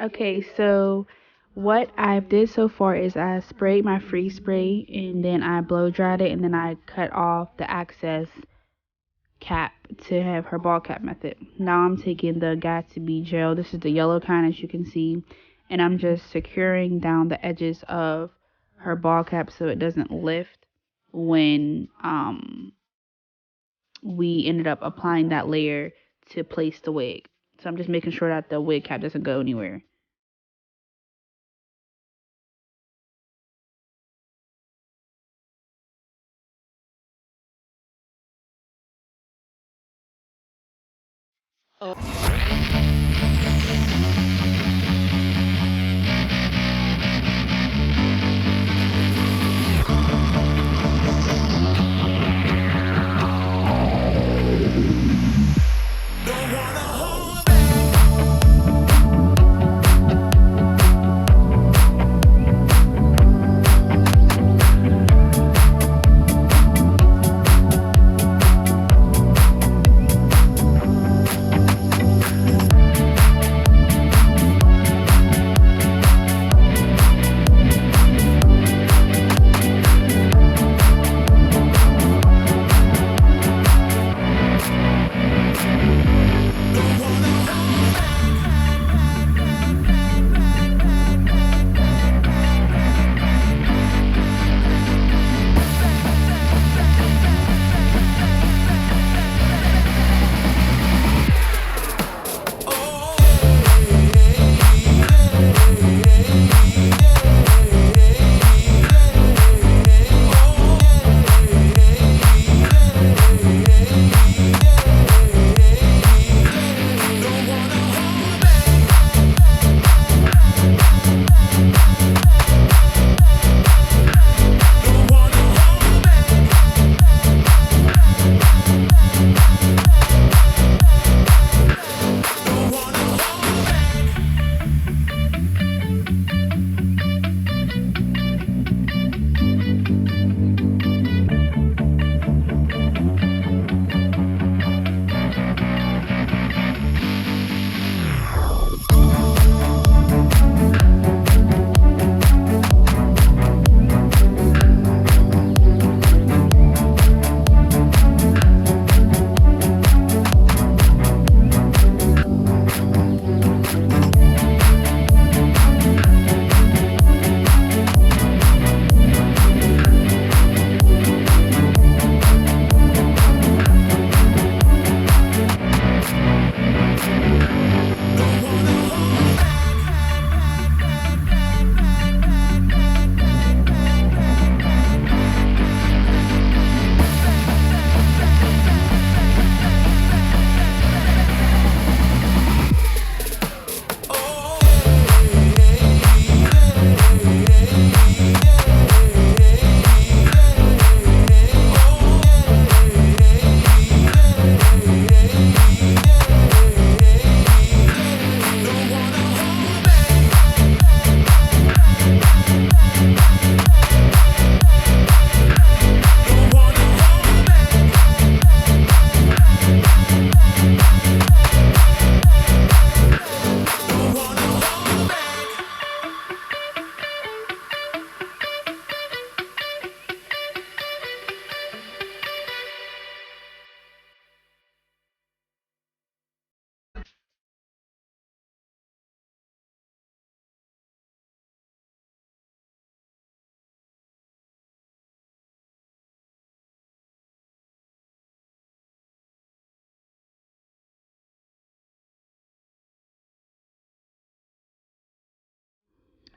Okay, so what I did so far is I sprayed my freeze spray and then I blow dried it and then I cut off the excess cap to have her ball cap method. Now I'm taking the Gatsby gel. This is the yellow kind, as you can see, and I'm just securing down the edges of her ball cap so it doesn't lift when we ended up applying that layer to place the wig. So I'm just making sure that the wig cap doesn't go anywhere.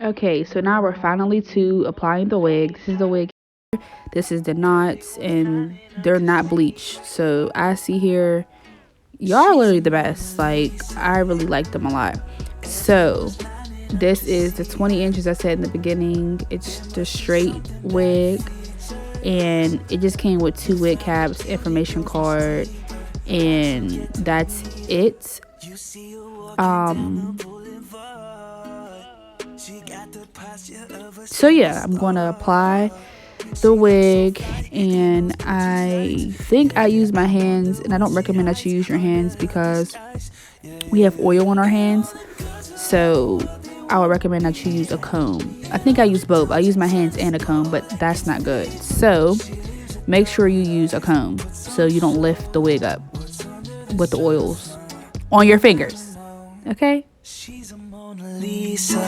Okay, so now we're finally to applying the wig. This is the wig. This is the knots, and they're not bleached. So I see here, y'all are literally the best. Like, I really like them a lot. So this is the 20 inches I said in the beginning. It's the straight wig, and it just came with 2 wig caps, information card, and that's it. So yeah, I'm gonna apply the wig, and I think I use my hands, and I don't recommend that you use your hands because we have oil on our hands. So I would recommend that you use a comb. I think I use both. I use my hands and a comb, but that's not good. So make sure you use a comb so you don't lift the wig up with the oils on your fingers. Okay? She's a Mona Lisa.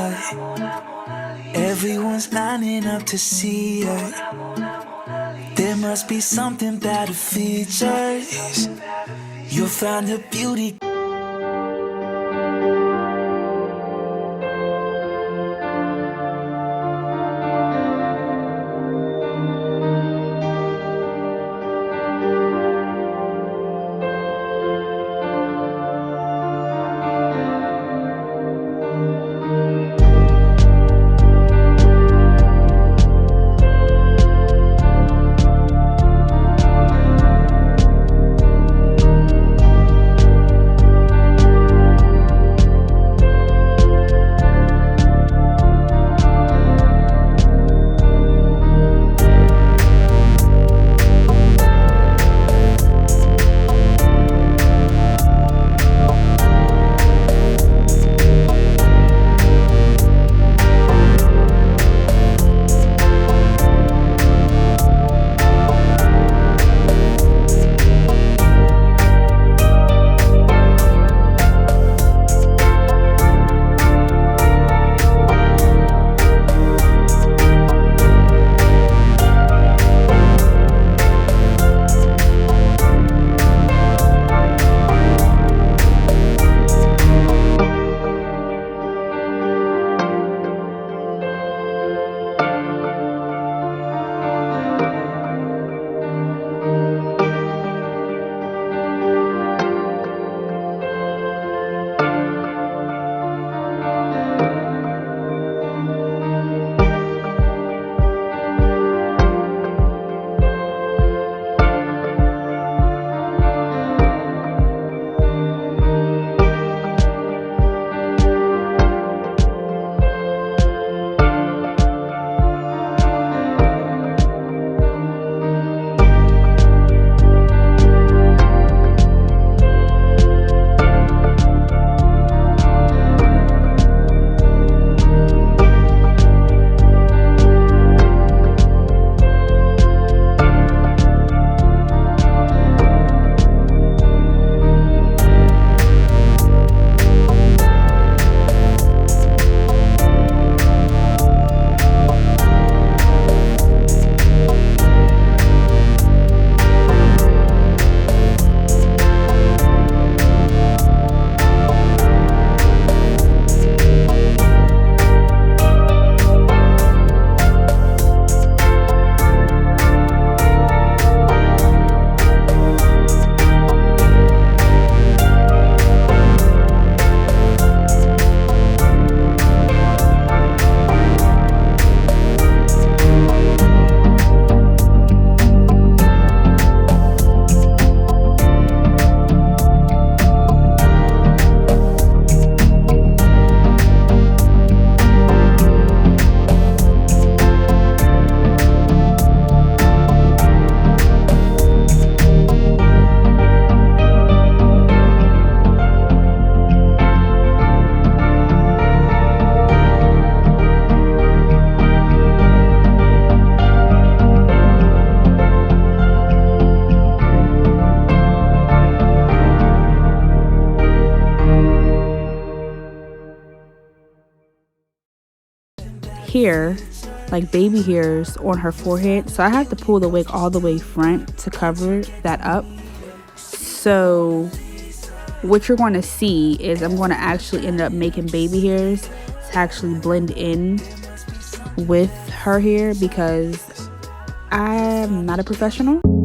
Everyone's lining up to see her. There must be something about her features. You'll find her beauty. Hair, like baby hairs on her forehead, so I have to pull the wig all the way front to cover that up. So what you're going to see is I'm going to actually end up making baby hairs actually blend in with her hair because I'm not a professional.